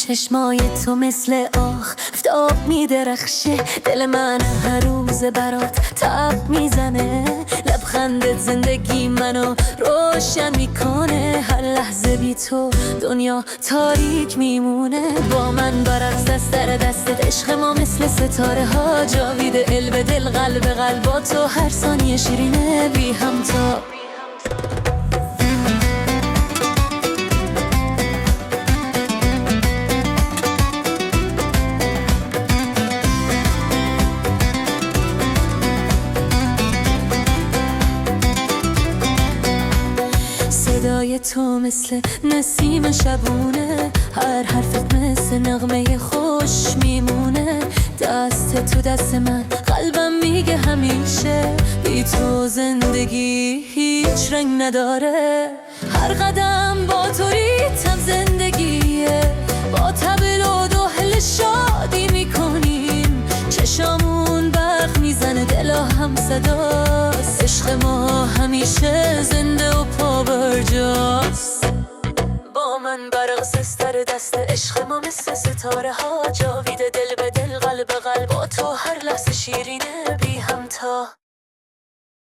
چشمای تو مثل آفتاب میدرخشه، دل من هر روز برات تب میزنه. لبخندت زندگی منو روشن میکنه، هر لحظه بی تو دنیا تاریک میمونه. با من برقص دست در دستت، عشق ما مثل ستاره ها جاویده، دل به دل قلب قلب، با تو هر ثانیه شیرینه بی همتا. صدای تو مثل نسیم شبونه، هر حرفت مثل نغمه خوش میمونه. دست تو دست من، قلبم میگه همیشه بی تو زندگی هیچ رنگ نداره. هر قدم با تو ریتم زندگیه، با تبل و دهل شادی میکنیم. چشامون برق میزنه، دلا هم صداست، عشق ما همیشه زنده و پا برجاست. با من برقص در دست، عشق ما مثل ستاره ها جاویده، دل به دل قلب قلب، با تو هر لحظه شیرینه بی همتا.